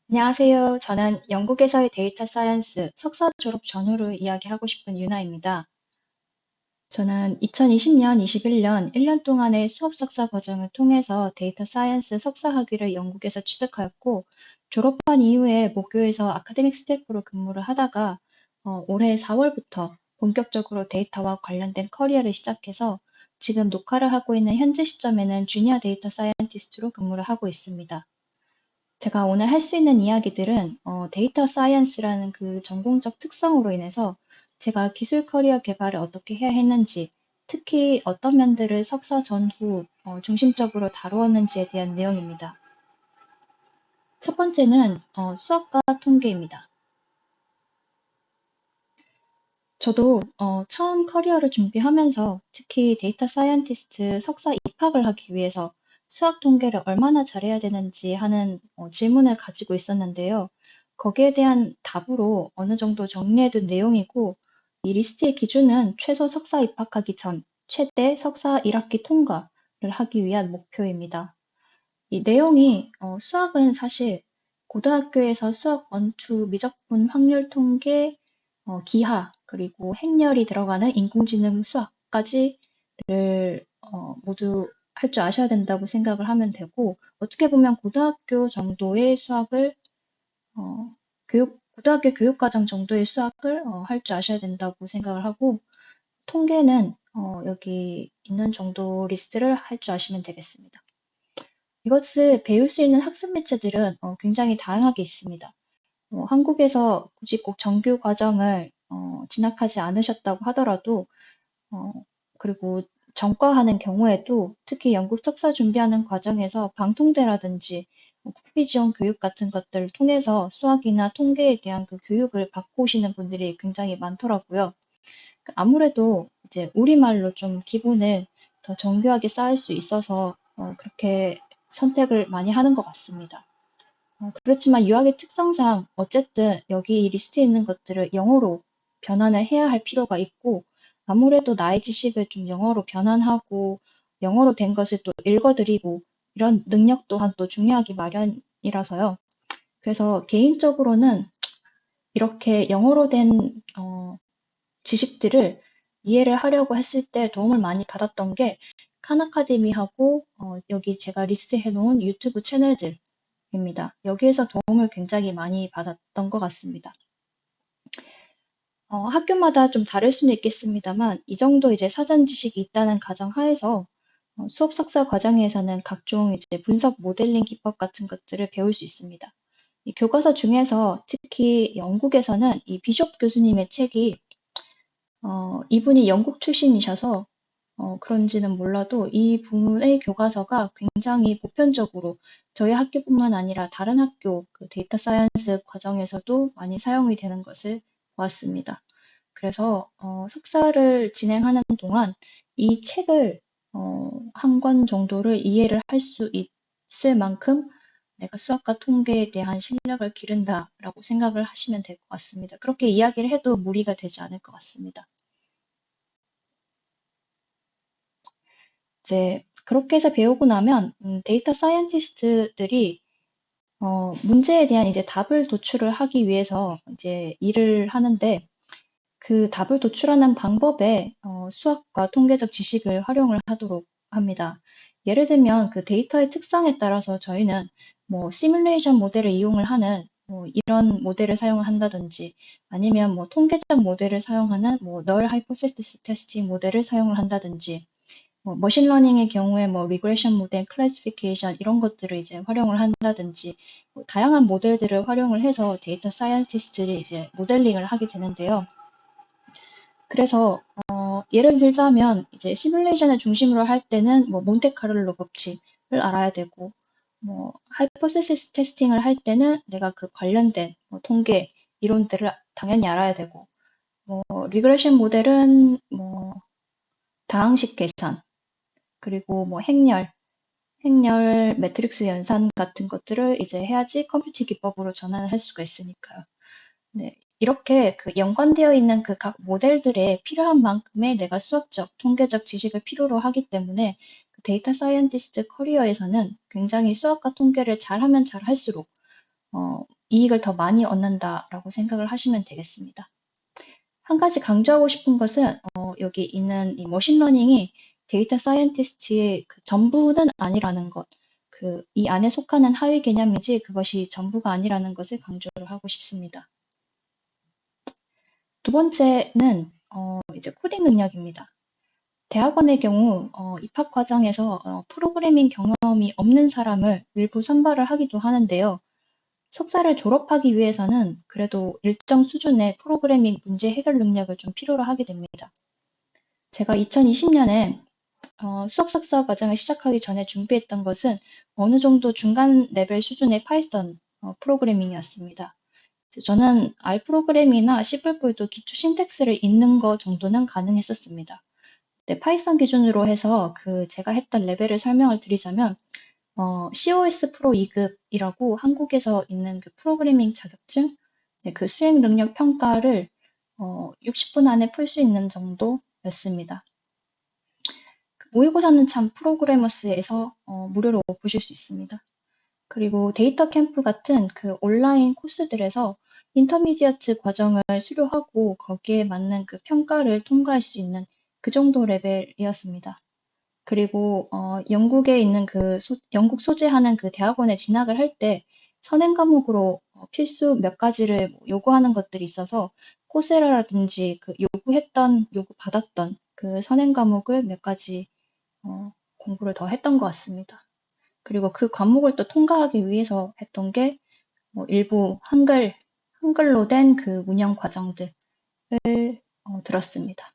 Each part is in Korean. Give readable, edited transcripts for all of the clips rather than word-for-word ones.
안녕하세요. 저는 영국에서의 데이터 사이언스 석사 졸업 전후를 이야기하고 싶은 유나입니다. 저는 2020년, 21년 1년 동안의 수업 석사 과정을 통해서 데이터 사이언스 석사 학위를 영국에서 취득하였고, 졸업한 이후에 모교에서 아카데믹 스태프로 근무를 하다가 올해 4월부터 본격적으로 데이터와 관련된 커리어를 시작해서 지금 녹화를 하고 있는 현재 시점에는 주니어 데이터 사이언티스트로 근무를 하고 있습니다. 제가 오늘 할 수 있는 이야기들은 데이터 사이언스라는 그 전공적 특성으로 인해서 제가 기술 커리어 개발을 어떻게 해야 했는지, 특히 어떤 면들을 석사 전후 중심적으로 다루었는지에 대한 내용입니다. 첫 번째는 수학과 통계입니다. 저도 처음 커리어를 준비하면서 특히 데이터 사이언티스트 석사 입학을 하기 위해서 수학 통계를 얼마나 잘해야 되는지 하는 질문을 가지고 있었는데요. 거기에 대한 답으로 어느 정도 정리해둔 내용이고, 이 리스트의 기준은 최소 석사 입학하기 전 최대 석사 1학기 통과를 하기 위한 목표입니다. 이 내용이 수학은 사실 고등학교에서 수학 원투 미적분 확률 통계 기하 그리고 행렬이 들어가는 인공지능 수학까지를 모두 할 줄 아셔야 된다고 생각을 하면 되고, 어떻게 보면 고등학교 정도의 수학을 고등학교 교육과정 정도의 수학을 할 줄 아셔야 된다고 생각을 하고, 통계는 여기 있는 정도 리스트를 할 줄 아시면 되겠습니다. 이것을 배울 수 있는 학습 매체들은 굉장히 다양하게 있습니다. 한국에서 굳이 꼭 정규 과정을 진학하지 않으셨다고 하더라도, 어, 그리고 전과하는 경우에도 특히 연구 석사 준비하는 과정에서 방통대라든지 국비 지원 교육 같은 것들을 통해서 수학이나 통계에 대한 그 교육을 받고 오시는 분들이 굉장히 많더라고요. 아무래도 이제 우리말로 좀 기본을 더 정교하게 쌓을 수 있어서 그렇게 선택을 많이 하는 것 같습니다. 그렇지만 유학의 특성상 어쨌든 여기 이 리스트에 있는 것들을 영어로 변환을 해야 할 필요가 있고, 아무래도 나의 지식을 좀 영어로 변환하고 영어로 된 것을 또 읽어드리고 이런 능력 또한 또 중요하기 마련이라서요. 그래서 개인적으로는 이렇게 영어로 된 지식들을 이해를 하려고 했을 때 도움을 많이 받았던 게 칸 아카데미하고 여기 제가 리스트해 놓은 유튜브 채널들입니다. 여기에서 도움을 굉장히 많이 받았던 것 같습니다. 학교마다 좀 다를 수는 있겠습니다만 이 정도 이제 사전 지식이 있다는 가정하에서 수업 석사 과정에서는 각종 이제 분석 모델링 기법 같은 것들을 배울 수 있습니다. 이 교과서 중에서 특히 영국에서는 이 비숍 교수님의 책이 이분이 영국 출신이셔서 그런지는 몰라도 이 분의 교과서가 굉장히 보편적으로 저희 학교뿐만 아니라 다른 학교 그 데이터 사이언스 과정에서도 많이 사용이 되는 것을 보았습니다. 그래서 석사를 진행하는 동안 이 책을 한 권 정도를 이해를 할 수 있을 만큼 내가 수학과 통계에 대한 실력을 기른다라고 생각을 하시면 될 것 같습니다. 그렇게 이야기를 해도 무리가 되지 않을 것 같습니다. 이제 그렇게 해서 배우고 나면 데이터 사이언티스트들이 문제에 대한 이제 답을 도출을 하기 위해서 이제 일을 하는데, 그 답을 도출하는 방법에 수학과 통계적 지식을 활용을 하도록 합니다. 예를 들면 그 데이터의 특성에 따라서 저희는 뭐 시뮬레이션 모델을 이용을 하는 이런 모델을 사용한다든지, 아니면 뭐 통계적 모델을 사용하는 뭐 널 하이포테시스 테스팅 모델을 사용을 한다든지, 머신러닝의 경우에 뭐 리그레션 모델, 클래시피케이션 이런 것들을 이제 활용을 한다든지, 다양한 모델들을 활용을 해서 데이터 사이언티스트들이 이제 모델링을 하게 되는데요. 그래서 예를 들자면 이제 시뮬레이션을 중심으로 할 때는 뭐 몬테카를로 법칙을 알아야 되고, 뭐 하이포테시스 테스팅을 할 때는 내가 그 관련된 뭐 통계 이론들을 당연히 알아야 되고, 뭐 리그레션 모델은 뭐 다항식 계산, 그리고 뭐 행렬 매트릭스 연산 같은 것들을 이제 해야지 컴퓨팅 기법으로 전환을 할 수가 있으니까요. 네, 이렇게 그 연관되어 있는 그 각 모델들에 필요한 만큼의 내가 수학적, 통계적 지식을 필요로 하기 때문에 그 데이터 사이언티스트 커리어에서는 굉장히 수학과 통계를 잘하면 잘할수록 이익을 더 많이 얻는다라고 생각을 하시면 되겠습니다. 한 가지 강조하고 싶은 것은 여기 있는 이 머신러닝이 데이터 사이언티스트의 그 전부는 아니라는 것, 이 안에 속하는 하위 개념이지 그것이 전부가 아니라는 것을 강조를 하고 싶습니다. 두 번째는 이제 코딩 능력입니다. 대학원의 경우 입학 과정에서 프로그래밍 경험이 없는 사람을 일부 선발을 하기도 하는데요. 석사를 졸업하기 위해서는 그래도 일정 수준의 프로그래밍 문제 해결 능력을 좀 필요로 하게 됩니다. 제가 2020년에 수업 석사 과정을 시작하기 전에 준비했던 것은 어느 정도 중간 레벨 수준의 파이썬 프로그래밍이었습니다. 저는 R 프로그램이나 C++도 기초 신텍스를 읽는 것 정도는 가능했었습니다. 네, 파이썬 기준으로 해서 제가 했던 레벨을 설명을 드리자면 COS 프로 2급이라고 한국에서 있는 그 프로그래밍 자격증, 네, 그 수행 능력 평가를 60분 안에 풀 수 있는 정도였습니다. 모의고사는 참 프로그래머스에서 무료로 보실 수 있습니다. 그리고 데이터 캠프 같은 그 온라인 코스들에서 인터미디어트 과정을 수료하고 거기에 맞는 그 평가를 통과할 수 있는 그 정도 레벨이었습니다. 그리고 영국에 있는 영국 소재하는 그 대학원에 진학을 할 때 선행 과목으로 필수 몇 가지를 요구하는 것들이 있어서 코세라라든지 요구받았던 그 선행 과목을 몇 가지 공부를 더 했던 것 같습니다. 그리고 그 과목을 또 통과하기 위해서 했던 게 일부 한글로 된 그 운영 과정들을 들었습니다.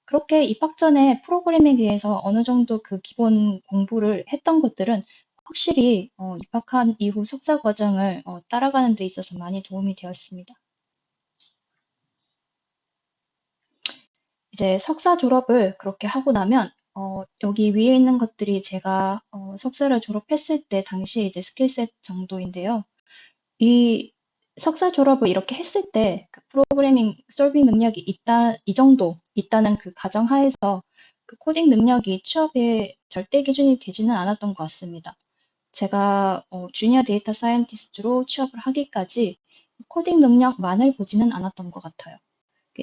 그렇게 입학 전에 프로그래밍에 대해서 어느 정도 그 기본 공부를 했던 것들은 확실히 입학한 이후 석사 과정을 따라가는 데 있어서 많이 도움이 되었습니다. 이제 석사 졸업을 그렇게 하고 나면 여기 위에 있는 것들이 제가 석사를 졸업했을 때 당시 이제 스킬셋 정도인데요. 이 석사 졸업을 이렇게 했을 때 그 프로그래밍 솔빙 능력이 이 정도 있다는 그 가정하에서 그 코딩 능력이 취업의 절대 기준이 되지는 않았던 것 같습니다. 제가 주니어 데이터 사이언티스트로 취업을 하기까지 코딩 능력만을 보지는 않았던 것 같아요.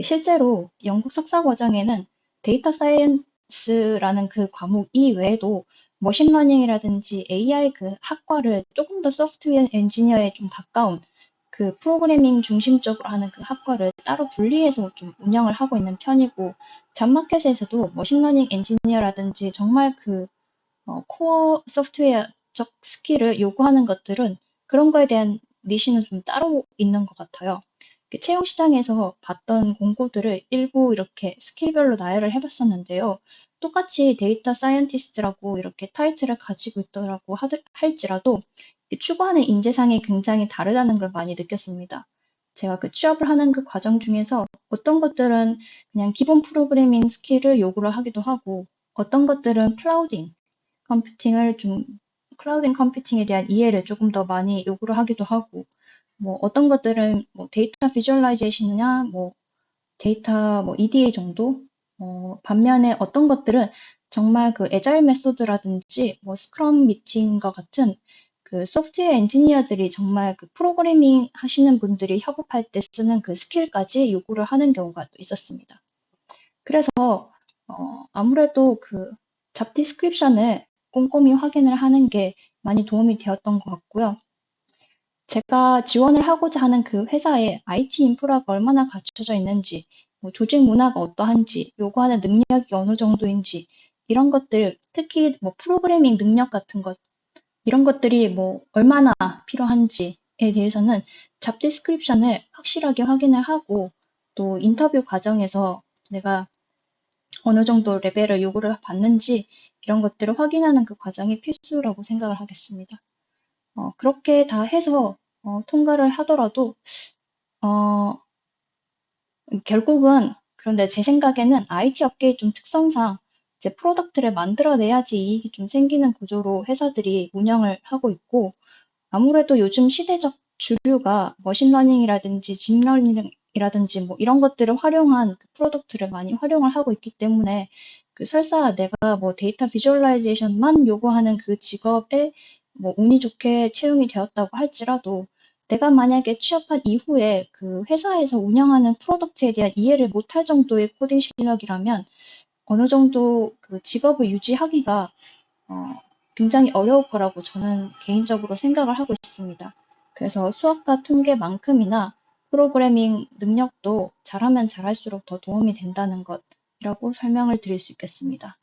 실제로 영국 석사 과정에는 데이터 사이언스라는 그 과목 이외에도 머신러닝이라든지 AI 그 학과를 조금 더 소프트웨어 엔지니어에 좀 가까운 그 프로그래밍 중심적으로 하는 그 학과를 따로 분리해서 좀 운영을 하고 있는 편이고, 잡마켓에서도 머신러닝 엔지니어라든지 정말 코어 소프트웨어적 스킬을 요구하는 것들은 그런 거에 대한 니시는 좀 따로 있는 것 같아요. 채용 시장에서 봤던 공고들을 일부 이렇게 스킬별로 나열을 해봤었는데요. 똑같이 데이터 사이언티스트라고 이렇게 타이틀을 가지고 있더라고 할지라도 추구하는 인재상이 굉장히 다르다는 걸 많이 느꼈습니다. 제가 그 취업을 하는 그 과정 중에서 어떤 것들은 그냥 기본 프로그래밍 스킬을 요구를 하기도 하고, 어떤 것들은 클라우딩 컴퓨팅에 대한 이해를 조금 더 많이 요구를 하기도 하고, 어떤 것들은 데이터 비주얼라이제이션이나 데이터 EDA 정도? 반면에 어떤 것들은 정말 그 애자일 메소드라든지 스크럼 미팅과 같은 그 소프트웨어 엔지니어들이 정말 그 프로그래밍 하시는 분들이 협업할 때 쓰는 그 스킬까지 요구를 하는 경우가 또 있었습니다. 그래서 아무래도 그 잡 디스크립션을 꼼꼼히 확인을 하는 게 많이 도움이 되었던 것 같고요. 제가 지원을 하고자 하는 그 회사에 IT 인프라가 얼마나 갖춰져 있는지, 조직 문화가 어떠한지, 요구하는 능력이 어느 정도인지, 이런 것들, 특히 프로그래밍 능력 같은 것, 이런 것들이 얼마나 필요한지에 대해서는 잡 디스크립션을 확실하게 확인을 하고, 또 인터뷰 과정에서 내가 어느 정도 레벨을 요구를 받는지, 이런 것들을 확인하는 그 과정이 필수라고 생각을 하겠습니다. 그렇게 다 해서 통과를 하더라도 결국은, 그런데 제 생각에는 IT 업계의 좀 특성상 이제 프로덕트를 만들어내야지 이익이 좀 생기는 구조로 회사들이 운영을 하고 있고, 아무래도 요즘 시대적 주류가 머신러닝이라든지 딥러닝이라든지 이런 것들을 활용한 그 프로덕트를 많이 활용을 하고 있기 때문에 설사 내가 데이터 비주얼라이제이션만 요구하는 그 직업에 운이 좋게 채용이 되었다고 할지라도 내가 만약에 취업한 이후에 그 회사에서 운영하는 프로덕트에 대한 이해를 못할 정도의 코딩 실력이라면 어느 정도 그 직업을 유지하기가 어, 굉장히 어려울 거라고 저는 개인적으로 생각을 하고 있습니다. 그래서 수학과 통계만큼이나 프로그래밍 능력도 잘하면 잘할수록 더 도움이 된다는 것이라고 설명을 드릴 수 있겠습니다.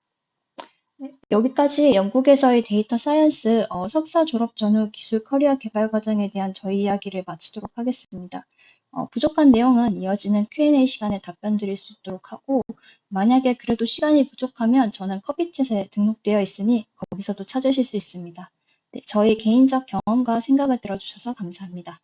네, 여기까지 영국에서의 데이터 사이언스 석사 졸업 전후 기술 커리어 개발 과정에 대한 저희 이야기를 마치도록 하겠습니다. 부족한 내용은 이어지는 Q&A 시간에 답변 드릴 수 있도록 하고, 만약에 그래도 시간이 부족하면 저는 커비챗에 등록되어 있으니 거기서도 찾으실 수 있습니다. 네, 저희 개인적 경험과 생각을 들어주셔서 감사합니다.